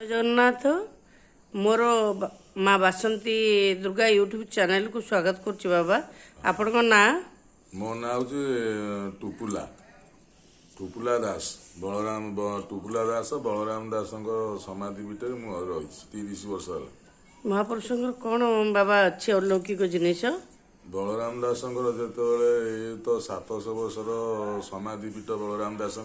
जगन्नाथ मोर माँ बासंती Durga YouTube channel को स्वागत करुच्ची बाबा आपण ना मो ना हूँ टुपुला टुपुला दास बलराम टुपुला दास बलराम दास समाधि पीठे मुझे रही 30 वर्ष है। महापुरुष कौन बाबा अच्छे अलौकिक जिनिस बलराम दास जो तो 700 वर्षर समाधि पीठ बलराम दास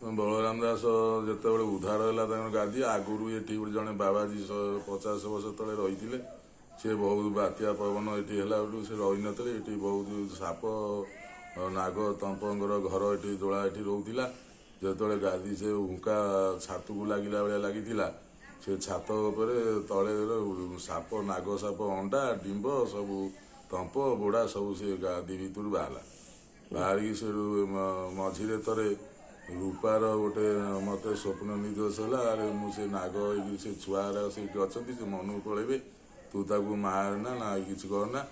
बलराम दास जो उद्धार है गादी आगुरी ये गोटे जड़े बाबाजी 50 वर्ष तले रही सी बहुत बात्या पवन ये से रही नी ये बहुत साप नाग तंपर घर ये जोड़ा ये रोला जो गादी से हुंका छात को लगला भाया लगी से छात तले साप नाग साप अंडा डिंब सब तंप बोड़ा सब से गादी भितर बाहर बाहर से मझे थे रूपार गोटे मत स्वप्न निर्देश है अरे मुझे नाग से छुआरा से अच्छा से मन को पलैबे तू ताकू मारना ना कि करना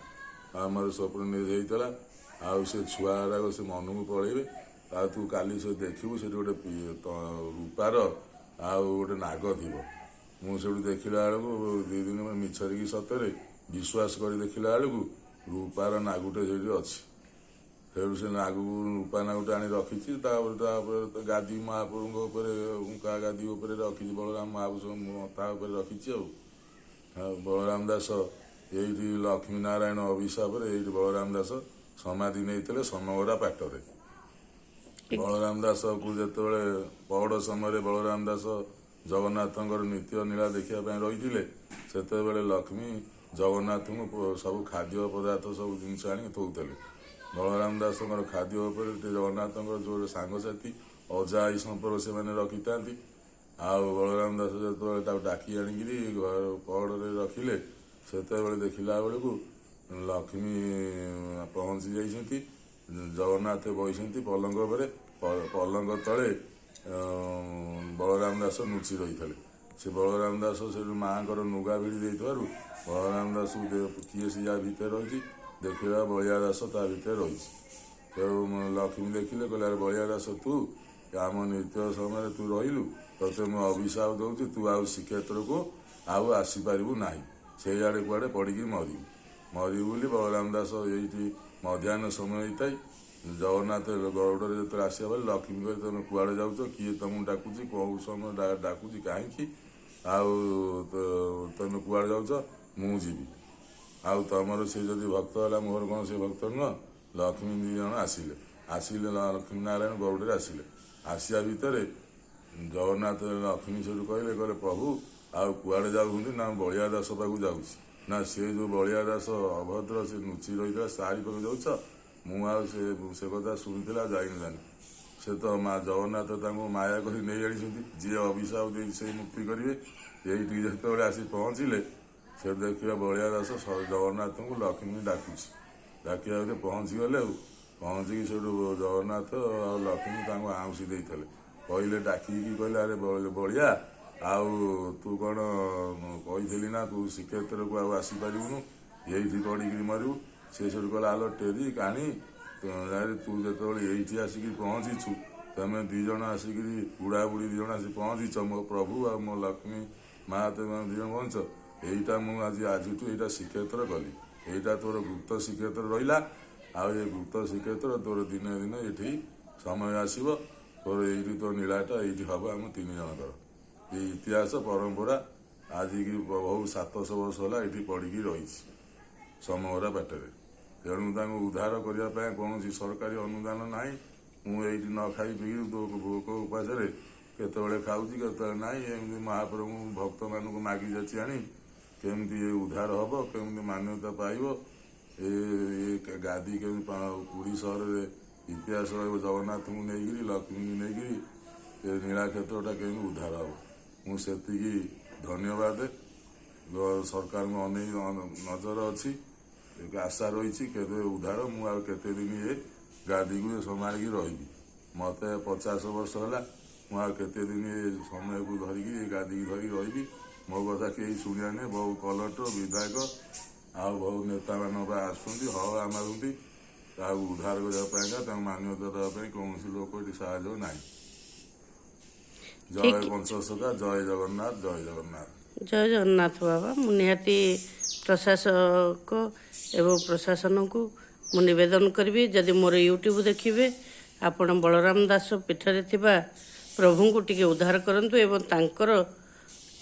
आमर स्वप्न निर्देश होता आउ से छुआरा से मन को पलैबे तू काली से देखू से गोटे रूपार आउ गोटे नाग थी मुझे देखला बेलू 2 दिन में मिछर की सतरे विश्वास कर देखला बेलू रूपार नागुटे से अच्छी फिर से नाग रूपा नागुटे आनी रखी गादी महाप्रभु उनका गादी रखी बलराम महापुरुष रखी बलराम दास ये लक्ष्मी नारायण अभिशाप ये बलराम दास समाधि नहीं समगरा पाटरे बलराम दास को जो पौड़ समय बलराम दास जगन्नाथ नित्य नीला देखापी रही से लक्ष्मी जगन्नाथ को सब खाद्य पदार्थ सब जिनस आनी थोले बलराम दास खाद्य जगन्नाथ जो सांगसाथी अजा आई संपर्क से मैंने रखी था आउ बलराम दास जो डाकी आनिकी पहड़े रखिले से देखला बेलू लक्ष्मी पहुँची जाती जगन्नाथ बही पलंग पलंग तले बलराम दास नुची रही थे से बलराम दास से माँ नुगा भिड़ी बलराम दास किए सी या भितर रही देखा बलिया दास ता भितर रही लक्ष्मी देखिले कहले बलिया दास तू आम नृत्य समय तू रहीलु ते मुझे अभिशाप दूसरी तू आउ श्रीक्षेत्र को आउ आसीपारू ना से आड़े कुआड़े पड़ी मरी बोली बलराम दास ये मध्याह्न समय होता है जगन्नाथ गौड़े जो आसा बेले लक्ष्मी कह तुम कुआड़े जाऊच किए तुमको डाकुची कौ समय डाकुची कहीं तुम कुआड़े जाऊच मुझी आउ तुमर से जदि भक्त है मोर कौन से भक्त नुह लक्ष्मी 2 जन आसिले आसिले लक्ष्मी नारायण गौड़े आसिले आसिया भितर जगन्नाथ लक्ष्मी से कहले कहले प्रभु आउ कुआड़े जाऊँ ना बलिया दास पाक जाऊँ ना से जो बलिया दास अभद्र से नुची रही है सारी पाक जाऊच मुझे कथा शुणी जाइन जानी से तो माँ जगन्नाथ माया कर नहीं आनी जी अभिशाप दे से मुक्ति करेंगे यही जो आसी पहुँचले से देखिए बलिया दास जगन्नाथ को लक्ष्मी डाकुची डाकिया पहुँची गले पहुँचिकी से जगन्नाथ आ लक्ष्मी आउसी देते कहले डाकिकी कहले अरे बलिया आउ तू कौन कही ना तू श्रीक्षेत्र को आसीपारूनु यही पड़ी मरु से कहला आलो टेरी काणी तू जो ये आसिक पहुँचीछु तुम 2 जन आसिक बुढ़ा बुढ़ी 2 जन आसी पहुँच मो प्रभु आ मो लक्ष्मी माँ तुम 2 जन पहुँच यहीटा मुझे आज यहाँ श्रीक्षेत्र कली यहीटा तोर गुप्त श्रीक्षेत्र रहा आउ ये गुप्त श्रीक्षेत्र तोर दिने दिने ये समय आसो तोर ये तो नीलाटा ये हम आम 3 जनकर ये इतिहास परंपरा आज की बहुत 700 वर्ष है ये पड़ी रही समगरा बाटर तेणु उद्धार करने कौन सरकारी अनुदान ना मुझे न खाई पी भोक उपास केतवे खाऊँ केतवे ना एमती महाप्रभु भक्त मानक मागी जाची आनी केमती ये उद्धार हम केमती मान्यता पाइब ये गादी के पुरी सहर में इतिहास जगन्नाथ को लेकिन लक्ष्मी को लेकिन नीलाक्षेत्रटा केमी उद्धार हम मुझे धन्यवाद सरकार को अने नजर अच्छी एक आशा रही के उद्धार मुझे दिन ये गादी को संभाली रही मत 50 वर्ष है मुझे दिन ये समय को धरिकी ये गादी की धरिकी रही मो कथा कहीं शुणिया बहुत कलेक्टर विधायक आउ बहुत नेता मान आसुँच हवा मारूँ उद्धार करने मान्यता देवाई कौन लोक ये साहय ना ଜୟ ପଞ୍ଚସଖା, ଜୟ ଜଗନ୍ନାଥ, ଜୟ ଜଗନ୍ନାଥ। ଜୟ ଜଗନ୍ନାଥ ବାବା। ମୁଁ ନିହାତି ପ୍ରଶାସକ ଏବଂ ପ୍ରଶାସନକୁ ମୁଁ ନିବେଦନ କରିବି, ଯଦି ମୋର ୟୁଟ୍ୟୁବ୍ ଦେଖିବେ ଆପଣ ବଳରାମ ଦାସ ପୀଠରେ ଥିବା ପ୍ରଭୁଙ୍କୁ ଟିକେ ଉଦ୍ଧାର କରନ୍ତୁ ଏବଂ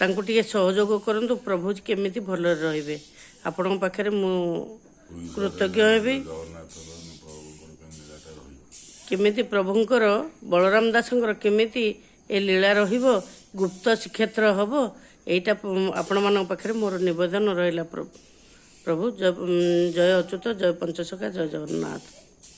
ତାଙ୍କୁ ଟିକେ ସହଯୋଗ କରନ୍ତୁ, ପ୍ରଭୁ କେମିତି ଭଲରେ ରହିବେ। ଆପଣଙ୍କ ପାଖରେ ମୁଁ କୃତଜ୍ଞ ହେବି। କେମିତି ପ୍ରଭୁଙ୍କର ବଳରାମ ଦାସଙ୍କର କେମିତି ଏ ଲୀଳା ରହିବ, ଗୁପ୍ତ ଶ୍ରୀକ୍ଷେତ୍ର ହେବ, ଏଇଟା ଆପଣମାନଙ୍କ ପାଖରେ ମୋର ନିବେଦନ ରହିଲା। ପ୍ରଭୁ ଜୟ ଅଚ୍ୟୁତ, ଜୟ ପଞ୍ଚସଖା, ଜୟ ଜଗନ୍ନାଥ।